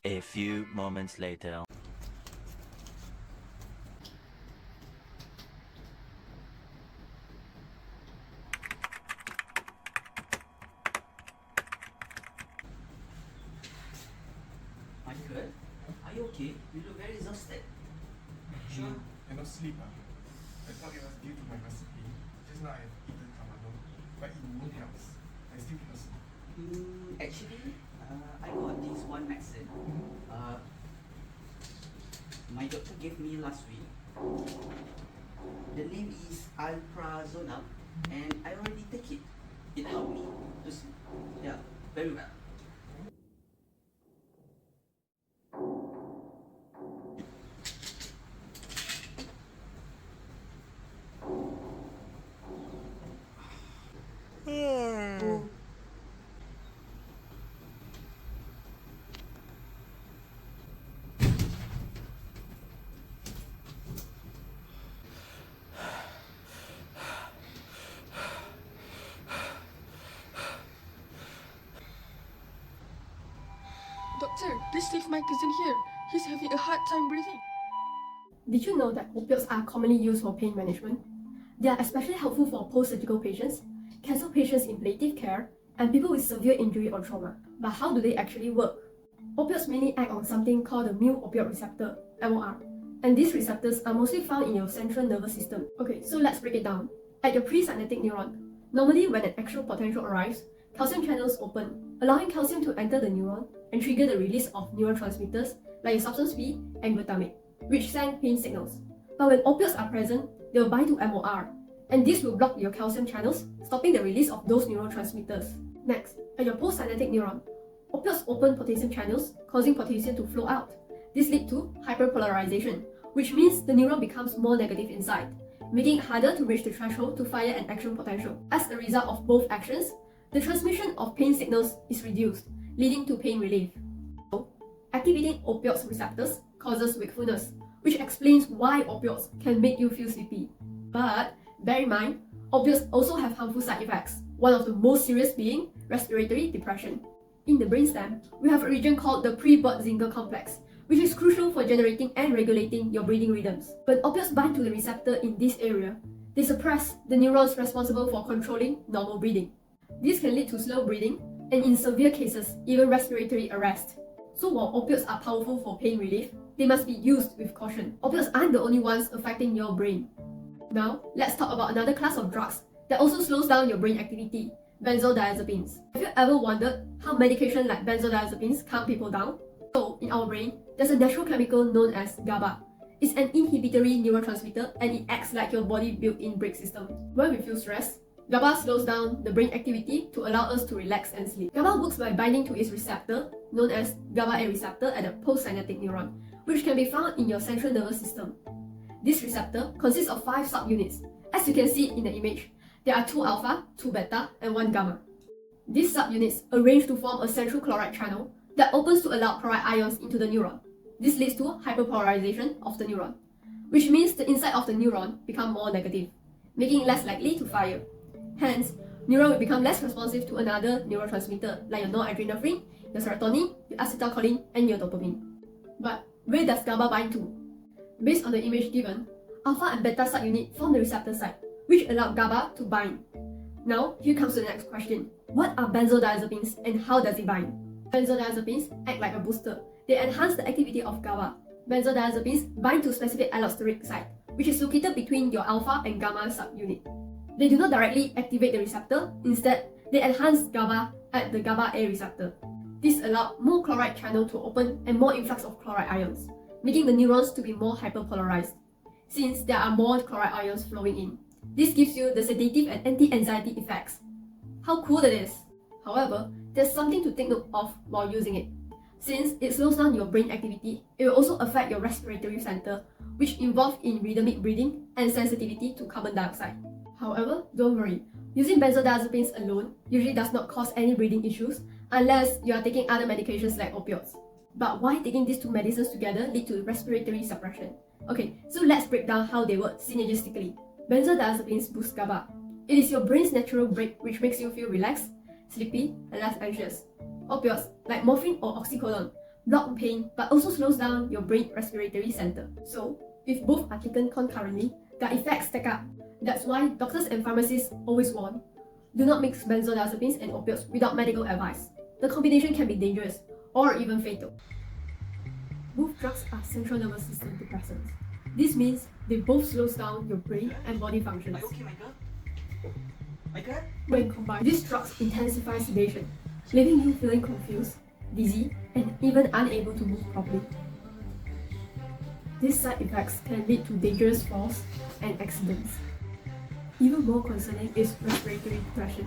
A few moments later. Michael, are you okay? You look very exhausted. Sure. I cannot sleep. I thought it was due to my recipe. Just now I have eaten kamado, but it won't help. I still cannot sleep. Actually, I got this one medicine. My doctor gave me last week. The name is alprazolam, and I already take it. It helped me to sleep. Yeah, very well. Doctor, please leave my cousin here. He's having a hard time breathing. Did you know that opioids are commonly used for pain management? They are especially helpful for post-surgical patients, cancer patients in palliative care, and people with severe injury or trauma. But how do they actually work? Opioids mainly act on something called the mu opioid receptor, MOR, and these receptors are mostly found in your central nervous system. Okay, so let's break it down. At your presynaptic neuron, normally when an axial potential arrives, calcium channels open, allowing calcium to enter the neuron and trigger the release of neurotransmitters like substance P and glutamate, which send pain signals. But when opioids are present, they will bind to MOR, and this will block your calcium channels, stopping the release of those neurotransmitters. Next, at your postsynaptic neuron, opioids open potassium channels, causing potassium to flow out. This leads to hyperpolarization, which means the neuron becomes more negative inside, making it harder to reach the threshold to fire an action potential. As a result of both actions, the transmission of pain signals is reduced, leading to pain relief. So, activating opioids receptors causes wakefulness, which explains why opioids can make you feel sleepy. But bear in mind, opioids also have harmful side effects, one of the most serious being respiratory depression. In the brainstem, we have a region called the pre-Burt-Zinger complex, which is crucial for generating and regulating your breathing rhythms. When opioids bind to the receptor in this area, they suppress the neurons responsible for controlling normal breathing. This can lead to slow breathing, and in severe cases, even respiratory arrest. So while opioids are powerful for pain relief, they must be used with caution. Opioids aren't the only ones affecting your brain. Now, let's talk about another class of drugs that also slows down your brain activity, benzodiazepines. Have you ever wondered how medication like benzodiazepines calm people down? So, in our brain, there's a natural chemical known as GABA. It's an inhibitory neurotransmitter and it acts like your body's built-in brake system. When we feel stressed, GABA slows down the brain activity to allow us to relax and sleep. GABA works by binding to its receptor, known as GABA-A receptor at the postsynaptic neuron, which can be found in your central nervous system. This receptor consists of 5 subunits. As you can see in the image, there are 2 alpha, 2 beta, and 1 gamma. These subunits arrange to form a central chloride channel that opens to allow chloride ions into the neuron. This leads to hyperpolarization of the neuron, which means the inside of the neuron becomes more negative, making it less likely to fire. Hence, neuron will become less responsive to another neurotransmitter like your norepinephrine, your serotonin, your acetylcholine, and your dopamine. But where does GABA bind to? Based on the image given, alpha and beta subunit form the receptor site, which allow GABA to bind. Now, here comes the next question. What are benzodiazepines and how does it bind? Benzodiazepines act like a booster. They enhance the activity of GABA. Benzodiazepines bind to specific allosteric site, which is located between your alpha and gamma subunit. They do not directly activate the receptor, instead, they enhance GABA at the GABA-A receptor. This allows more chloride channel to open and more influx of chloride ions, making the neurons to be more hyperpolarized, since there are more chloride ions flowing in. This gives you the sedative and anti-anxiety effects. How cool it is! However, there's something to take note of while using it. Since it slows down your brain activity, it will also affect your respiratory center, which involves in rhythmic breathing and sensitivity to carbon dioxide. However, don't worry, using benzodiazepines alone usually does not cause any breathing issues unless you are taking other medications like opioids. But why taking these 2 medicines together lead to respiratory suppression? Okay, so let's break down how they work synergistically. Benzodiazepines boost GABA, It is your brain's natural break which makes you feel relaxed, sleepy, and less anxious. Opioids, like morphine or oxycodone, block pain but also slows down your brain respiratory center. So, if both are taken concurrently, their effects stack up. That's why doctors and pharmacists always warn, do not mix benzodiazepines and opioids without medical advice. The combination can be dangerous or even fatal. Both drugs are central nervous system depressants. This means they both slows down your brain and body functions. Are you okay, Michael? Michael? When combined, these drugs intensify sedation, leaving you feeling confused, dizzy, and even unable to move properly. These side effects can lead to dangerous falls and accidents. Even more concerning is respiratory depression.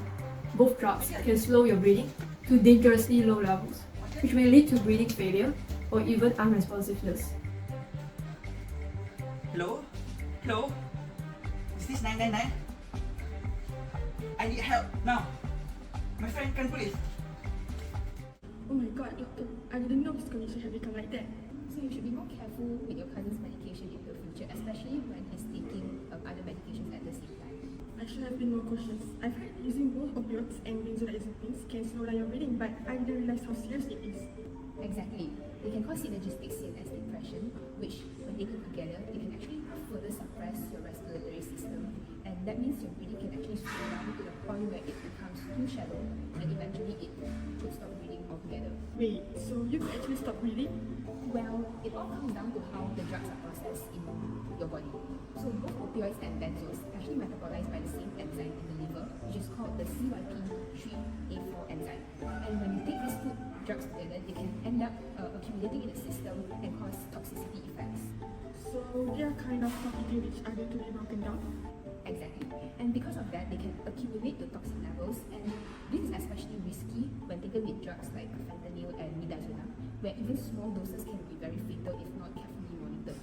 Both drugs can slow your breathing to dangerously low levels, which may lead to breathing failure or even unresponsiveness. Hello? Hello? Is this 999? I need help now. My friend can breathe. Oh my god, doctor, I didn't know his condition had become like that. So you should be more careful with your cousin's medication in the future, especially when he's taking other medications at the same time. I should have been more cautious. I've heard using both opioids and benzodiazepines can slow down your breathing, but I didn't realize how serious it is. Exactly. They can cause synergistic CNS depression, which, when taken together, they can actually further suppress your respiratory system. And that means your breathing can actually slow down to the point where it becomes too shallow, and eventually it could stop breathing altogether. Wait, so you could actually stop breathing? Well, it all comes down to how the drugs are processed in your body. So both opioids and benzos actually metabolize by the same enzyme in the liver, which is called the CYP3A4 enzyme. And when you take these two drugs together, they can end up accumulating in the system and cause toxicity effects. So they are kind of competing with each other to be broken down? Exactly. And because of that, they can accumulate to toxic levels, and this is especially risky when taken with drugs like fentanyl and midazolam, where even small doses can be very fatal if not carefully monitored.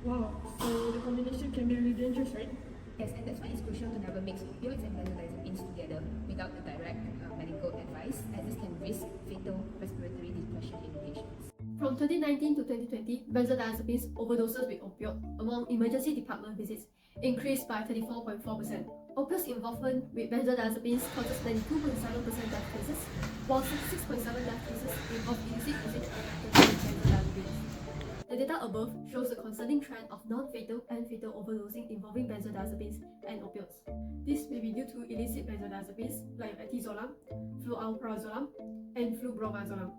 Wow, so the combination can be really dangerous, right? Yes, and that's why it's crucial to never mix opioids and benzodiazepines together without the direct medical advice, as this can risk fatal respiratory depression in patients. From 2019 to 2020, benzodiazepines overdoses with opioid among emergency department visits increased by 34.4%. Opioids involvement with benzodiazepines causes 92.7% death cases, while 66.7% death cases involve illicit usage of benzodiazepines. The data above shows a concerning trend of non-fatal and fatal overdosing involving benzodiazepines and opioids. This may be due to illicit benzodiazepines like etizolam, flualprazolam, and flubromazolam.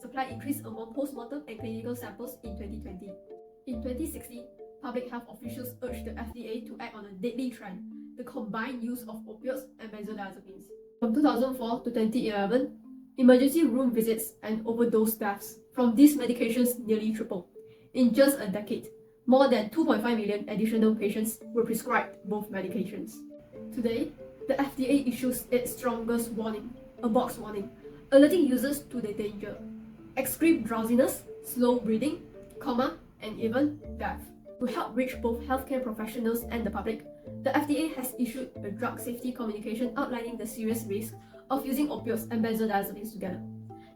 Supply increased among post-mortem and clinical samples in 2020. In 2016, public health officials urged the FDA to act on a deadly trend, the combined use of opioids and benzodiazepines. From 2004 to 2011, emergency room visits and overdose deaths from these medications nearly tripled. In just a decade, more than 2.5 million additional patients were prescribed both medications. Today, the FDA issues its strongest warning, a box warning, alerting users to the danger: extreme drowsiness, slow breathing, coma, and even death. To help reach both healthcare professionals and the public, the FDA has issued a drug safety communication outlining the serious risk of using opioids and benzodiazepines together.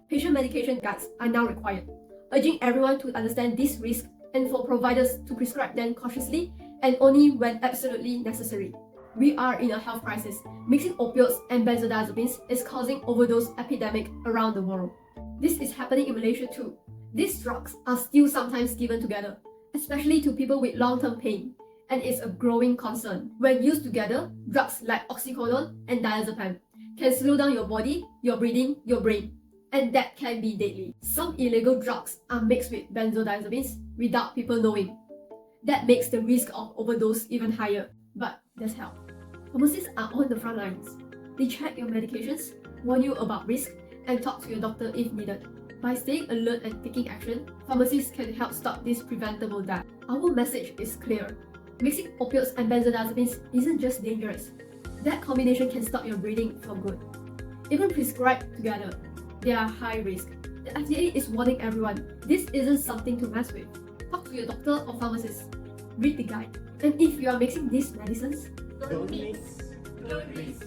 Patient medication guides are now required, urging everyone to understand this risk and for providers to prescribe them cautiously and only when absolutely necessary. We are in a health crisis. Mixing opioids and benzodiazepines is causing overdose epidemic around the world. This is happening in Malaysia too. These drugs are still sometimes given together, especially to people with long-term pain, and it's a growing concern. When used together, drugs like oxycodone and diazepam can slow down your body, your breathing, your brain, and that can be deadly. Some illegal drugs are mixed with benzodiazepines without people knowing. That makes the risk of overdose even higher. But there's help. Pharmacists are on the front lines. They check your medications, warn you about risk, and talk to your doctor if needed. By staying alert and taking action, pharmacists can help stop this preventable death. Our message is clear. Mixing opioids and benzodiazepines isn't just dangerous. That combination can stop your breathing for good. Even prescribed together, they are high risk. The FDA is warning everyone, this isn't something to mess with. Talk to your doctor or pharmacist. Read the guide. And if you are mixing these medicines, Don't mix. Don't mix.